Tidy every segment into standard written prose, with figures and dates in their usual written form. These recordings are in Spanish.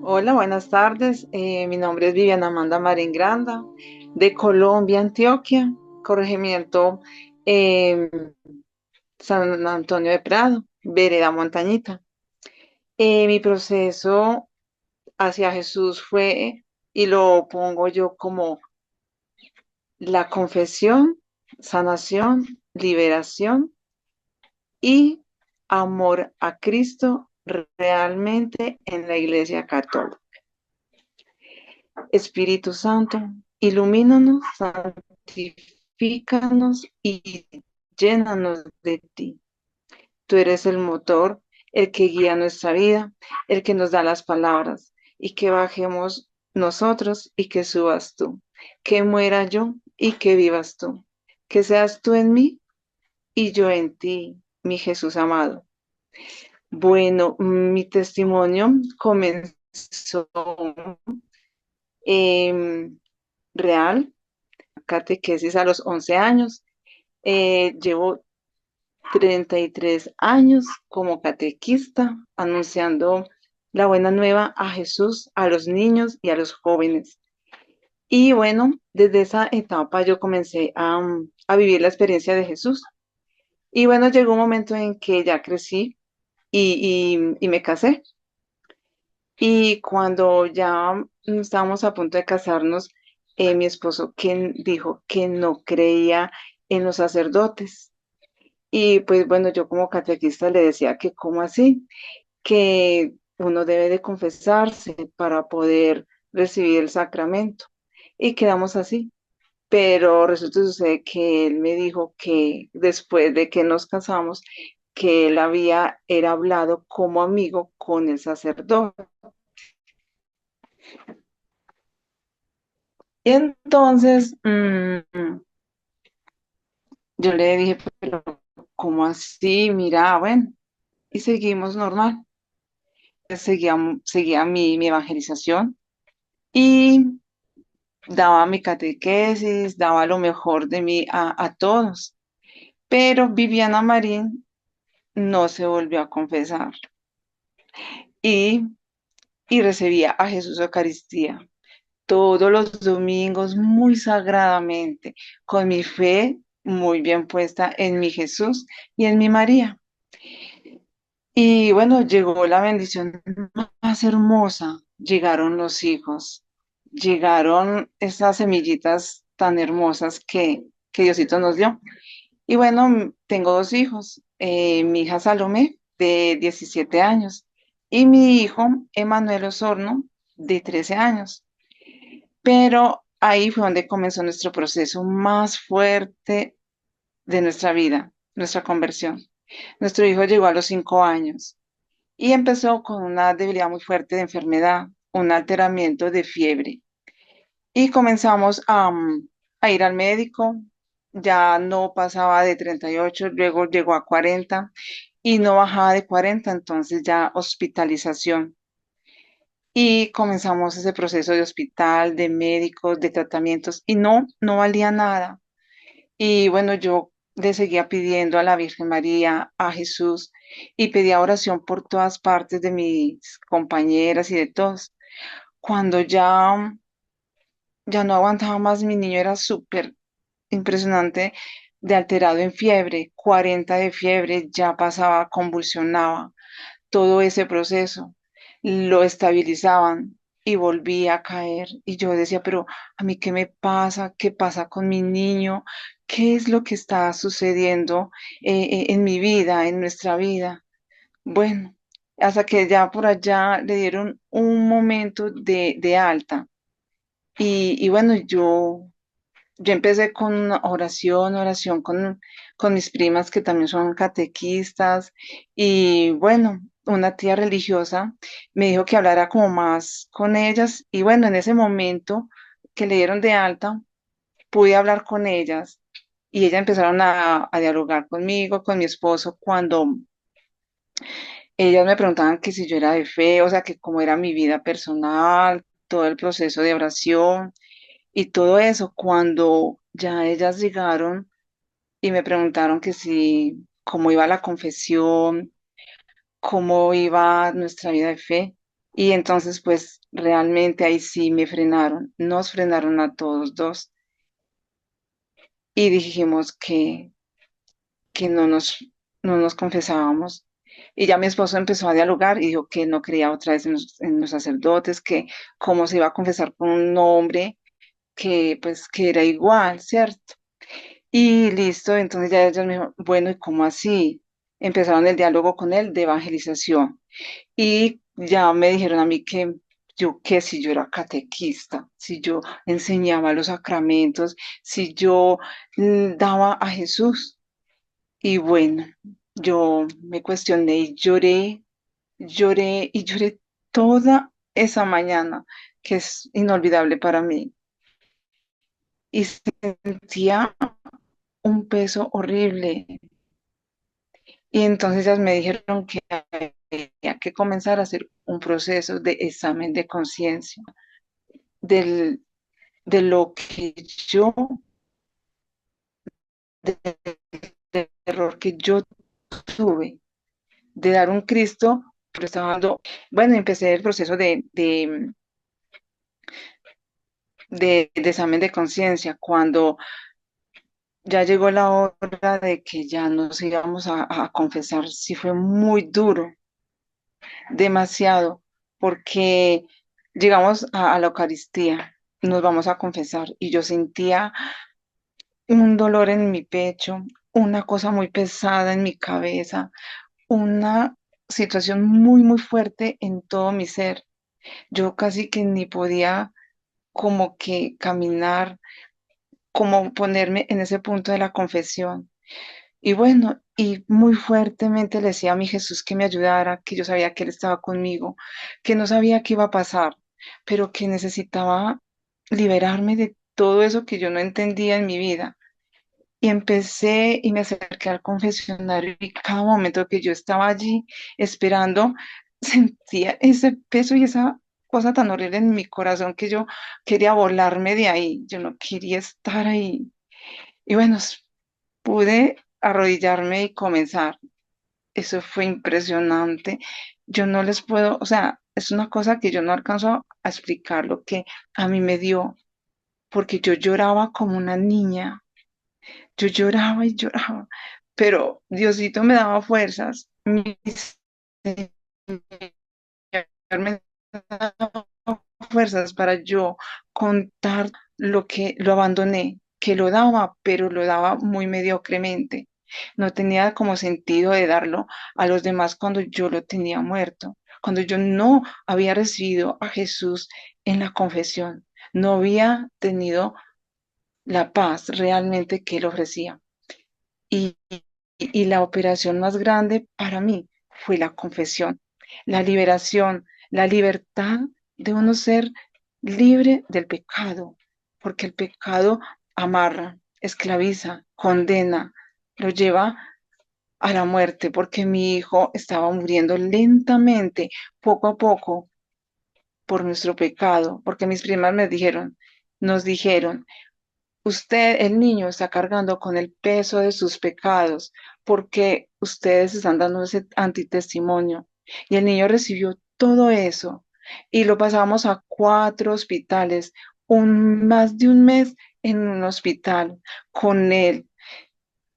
Hola, buenas tardes. Mi nombre es Viviana Amanda Marín Granda, de Colombia, Antioquia, corregimiento eh, San Antonio de Prado, vereda Montañita. Mi proceso hacia Jesús fue, y lo pongo yo como la confesión, sanación, liberación y amor a Cristo realmente en la Iglesia Católica. Espíritu Santo, ilumínanos, santifícanos y llénanos de ti. Tú eres el motor, el que guía nuestra vida, el que nos da las palabras y que bajemos nosotros y que subas tú. Que muera yo y que vivas tú. Que seas tú en mí y yo en ti, mi Jesús amado. Bueno, mi testimonio comenzó em, real, catequesis a los 11 años. Llevo 33 años como catequista, anunciando la buena nueva a Jesús, a los niños y a los jóvenes. Y bueno, desde esa etapa yo comencé a vivir la experiencia de Jesús. Y bueno, llegó un momento en que ya crecí y me casé. Y cuando ya estábamos a punto de casarnos, mi esposo que dijo que no creía en los sacerdotes. Y pues bueno, yo como catequista le decía que cómo así, que uno debe de confesarse para poder recibir el sacramento. Y quedamos así. Pero resulta y sucede que él me dijo que después de que nos casamos, que él era hablado como amigo con el sacerdote. Y entonces yo le dije, pero ¿cómo así? Mira, bueno, y seguimos normal. Seguía mi evangelización y daba mi catequesis, daba lo mejor de mí a todos. Pero Viviana Marín no se volvió a confesar y, y recibía a Jesús Eucaristía todos los domingos muy sagradamente, con mi fe muy bien puesta en mi Jesús y en mi María. Y bueno, llegó la bendición más hermosa, llegaron los hijos, llegaron esas semillitas tan hermosas que Diosito nos dio. Y bueno, tengo dos hijos, mi hija Salomé de 17 años y mi hijo Emanuel Osorno de 13 años. Pero ahí fue donde comenzó nuestro proceso más fuerte de nuestra vida, nuestra conversión. Nuestro hijo llegó a los 5 años y empezó con una debilidad muy fuerte de enfermedad, un alteramiento de fiebre. Y comenzamos a ir al médico, ya no pasaba de 38, luego llegó a 40 y no bajaba de 40, entonces ya hospitalización. Y comenzamos ese proceso de hospital, de médicos, de tratamientos y no valía nada. Y bueno, yo le seguía pidiendo a la Virgen María, a Jesús, y pedía oración por todas partes de mis compañeras y de todos. Cuando ya no aguantaba más, mi niño era súper impresionante de alterado en fiebre, 40 de fiebre, ya pasaba, convulsionaba, todo ese proceso, lo estabilizaban y volvía a caer. Y yo decía, pero a mí, ¿qué me pasa? ¿Qué pasa con mi niño? ¿Qué es lo que está sucediendo en mi vida, en nuestra vida? Bueno, hasta que ya por allá le dieron un momento de alta. Y bueno, yo empecé con una oración con mis primas que también son catequistas y bueno, una tía religiosa me dijo que hablara como más con ellas y bueno, en ese momento que le dieron de alta, pude hablar con ellas y ellas empezaron a dialogar conmigo, con mi esposo, cuando ellas me preguntaban que si yo era de fe, o sea, que cómo era mi vida personal, todo el proceso de oración y todo eso, cuando ya ellas llegaron y me preguntaron que si, cómo iba la confesión, cómo iba nuestra vida de fe. Y entonces, pues realmente ahí sí me frenaron, nos frenaron a todos dos y dijimos que no nos confesábamos. Y ya mi esposo empezó a dialogar y dijo que no creía otra vez en los sacerdotes, que cómo se iba a confesar con un hombre que pues que era igual, ¿cierto? Y listo, entonces ya ellos me dijo, bueno, ¿y cómo así? Empezaron el diálogo con él de evangelización. Y ya me dijeron a mí que yo, que si yo era catequista, si yo enseñaba los sacramentos, si yo daba a Jesús. Y bueno, yo me cuestioné y lloré, lloré y lloré toda esa mañana, que es inolvidable para mí. Y sentía un peso horrible. Y entonces ellas me dijeron que había que comenzar a hacer un proceso de examen de conciencia del, de lo que yo, del error que yo tuve, de dar un Cristo, pero estaba dando, bueno, empecé el proceso de examen de conciencia cuando ya llegó la hora de que ya nos íbamos a confesar. Sí fue muy duro, demasiado, porque llegamos a la Eucaristía, nos vamos a confesar y yo sentía un dolor en mi pecho, una cosa muy pesada en mi cabeza, una situación muy, muy fuerte en todo mi ser. Yo casi que ni podía como que caminar, como ponerme en ese punto de la confesión. Y bueno, y muy fuertemente le decía a mi Jesús que me ayudara, que yo sabía que Él estaba conmigo, que no sabía qué iba a pasar, pero que necesitaba liberarme de todo eso que yo no entendía en mi vida. Y empecé y me acerqué al confesionario y cada momento que yo estaba allí esperando, sentía ese peso y esa cosa tan horrible en mi corazón que yo quería volarme de ahí, yo no quería estar ahí. Y bueno, pude arrodillarme y comenzar. Eso fue impresionante. Yo no les puedo, o sea, es una cosa que yo no alcanzo a explicar lo que a mí me dio, porque yo lloraba como una niña. Yo lloraba y lloraba, pero Diosito me daba fuerzas. Mi Señor me daba fuerzas para yo contar lo que lo abandoné, que lo daba, pero lo daba muy mediocremente. No tenía como sentido de darlo a los demás cuando yo lo tenía muerto, cuando yo no había recibido a Jesús en la confesión, no había tenido la paz realmente que él ofrecía. Y, y la operación más grande para mí fue la confesión, la liberación, la libertad de uno ser libre del pecado, porque el pecado amarra, esclaviza, condena, lo lleva a la muerte, porque mi hijo estaba muriendo lentamente, poco a poco, por nuestro pecado, porque mis primas nos dijeron, usted, el niño, está cargando con el peso de sus pecados porque ustedes están dando ese antitestimonio. Y el niño recibió todo eso y lo pasamos a 4 hospitales, más de un mes en un hospital con él,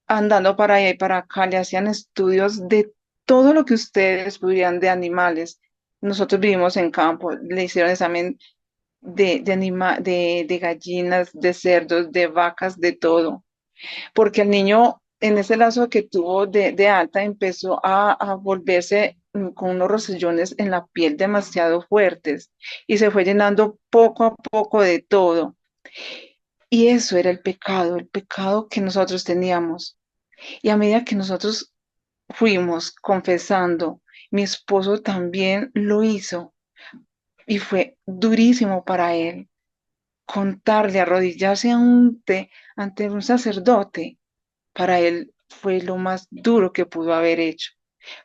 andando para allá y para acá. Le hacían estudios de todo lo que ustedes pudieran de animales. Nosotros vivimos en campo, le hicieron examen de gallinas, de cerdos, de vacas, de todo, porque el niño en ese lazo que tuvo de alta empezó a volverse con unos rosellones en la piel demasiado fuertes y se fue llenando poco a poco de todo. Y eso era el pecado que nosotros teníamos. Y a medida que nosotros fuimos confesando, mi esposo también lo hizo y fue durísimo para él contarle, arrodillarse ante un sacerdote, para él fue lo más duro que pudo haber hecho,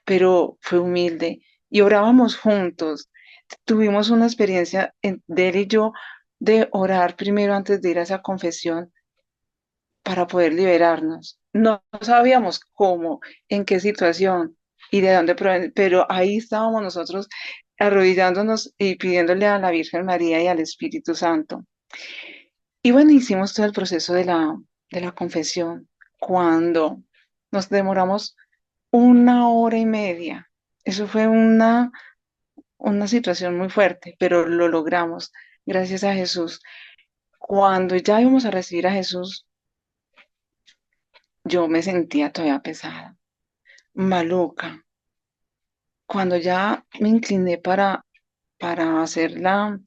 pero fue humilde y orábamos juntos. Tuvimos una experiencia de él y yo de orar primero antes de ir a esa confesión para poder liberarnos. No sabíamos cómo, en qué situación y de dónde, pero ahí estábamos nosotros arrodillándonos y pidiéndole a la Virgen María y al Espíritu Santo. Y bueno, hicimos todo el proceso de la confesión. Cuando nos demoramos 1 hora y media, eso fue una situación muy fuerte, pero lo logramos, gracias a Jesús. Cuando ya íbamos a recibir a Jesús, yo me sentía todavía pesada, maluca. Cuando ya me incliné para hacer la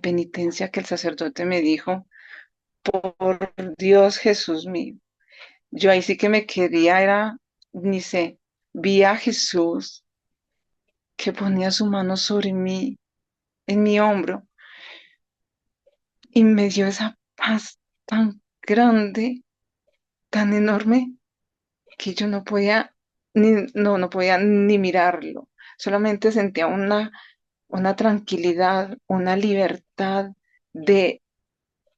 penitencia que el sacerdote me dijo, por Dios Jesús mío, yo ahí sí que me quería, era, ni sé, vi a Jesús que ponía su mano sobre mí, en mi hombro, y me dio esa paz tan grande, tan enorme, que yo no podía no podía ni mirarlo. Solamente sentía una tranquilidad, una libertad de,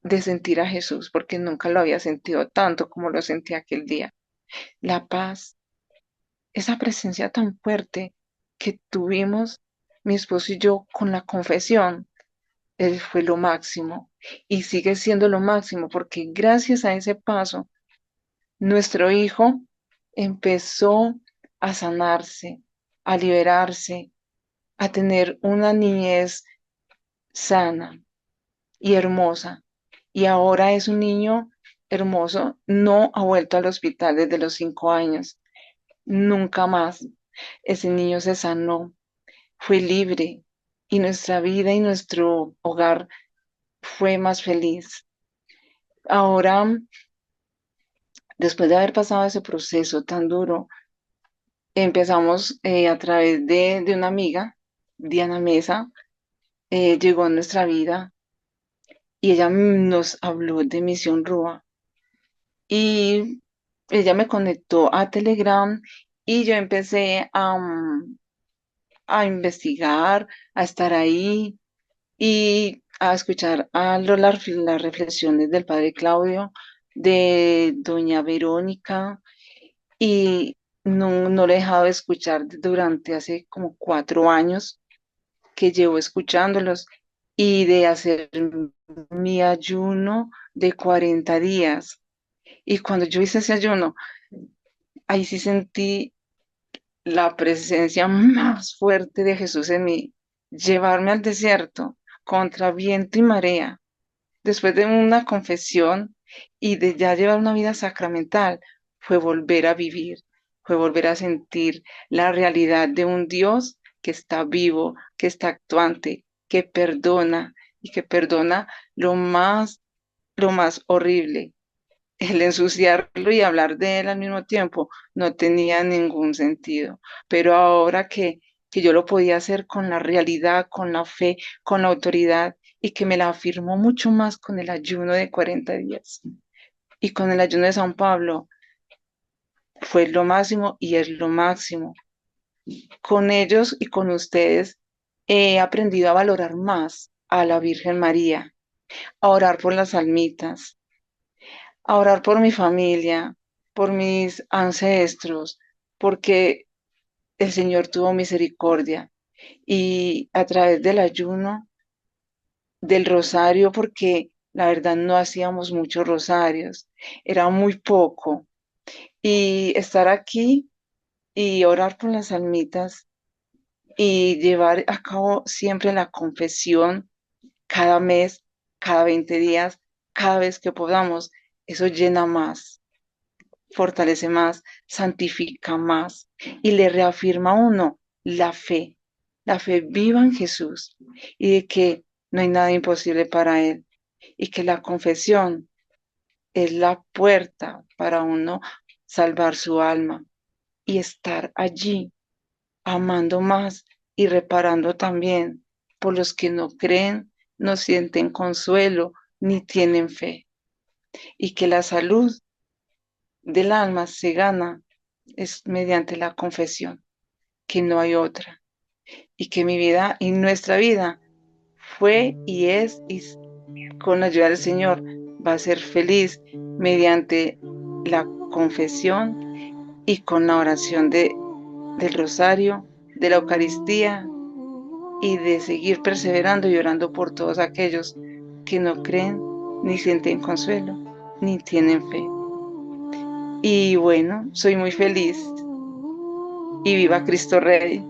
de sentir a Jesús, porque nunca lo había sentido tanto como lo sentí aquel día. La paz, esa presencia tan fuerte que tuvimos mi esposo y yo con la confesión, fue lo máximo y sigue siendo lo máximo, porque gracias a ese paso, nuestro hijo empezó a sanarse, a liberarse, a tener una niñez sana y hermosa. Y ahora es un niño hermoso, no ha vuelto al hospital desde los 5 años, nunca más. Ese niño se sanó, fue libre y nuestra vida y nuestro hogar fue más feliz. Ahora, después de haber pasado ese proceso tan duro, empezamos a través de una amiga, Diana Mesa, llegó a nuestra vida y ella nos habló de Misión Rúa y ella me conectó a Telegram y yo empecé a investigar, a estar ahí y a escuchar las reflexiones del padre Claudio, de doña Verónica, y no lo he dejado de escuchar durante hace como 4 años que llevo escuchándolos y de hacer mi ayuno de 40 días. Y cuando yo hice ese ayuno, ahí sí sentí la presencia más fuerte de Jesús en mí, llevarme al desierto contra viento y marea, después de una confesión y de ya llevar una vida sacramental, fue volver a vivir, fue volver a sentir la realidad de un Dios que está vivo, que está actuante, que perdona y que perdona lo más horrible. El ensuciarlo y hablar de él al mismo tiempo no tenía ningún sentido. Pero ahora que yo lo podía hacer con la realidad, con la fe, con la autoridad y que me la afirmó mucho más con el ayuno de 40 días y con el ayuno de San Pablo, fue lo máximo y es lo máximo. Con ellos y con ustedes he aprendido a valorar más a la Virgen María, a orar por las almitas, a orar por mi familia, por mis ancestros, porque el Señor tuvo misericordia. Y a través del ayuno, del rosario, porque la verdad no hacíamos muchos rosarios, era muy poco. Y estar aquí y orar por las almitas y llevar a cabo siempre la confesión cada mes, cada 20 días, cada vez que podamos, eso llena más, fortalece más, santifica más y le reafirma a uno la fe viva en Jesús y de que no hay nada imposible para Él y que la confesión es la puerta para uno salvar su alma y estar allí amando más y reparando también por los que no creen, no sienten consuelo ni tienen fe y que la salud del alma se gana es mediante la confesión, que no hay otra, y que mi vida y nuestra vida fue y es, y con la ayuda del Señor va a ser feliz mediante la confesión y con la oración del rosario, de la Eucaristía y de seguir perseverando y orando por todos aquellos que no creen, ni sienten consuelo, ni tienen fe. Y bueno, soy muy feliz y viva Cristo Rey.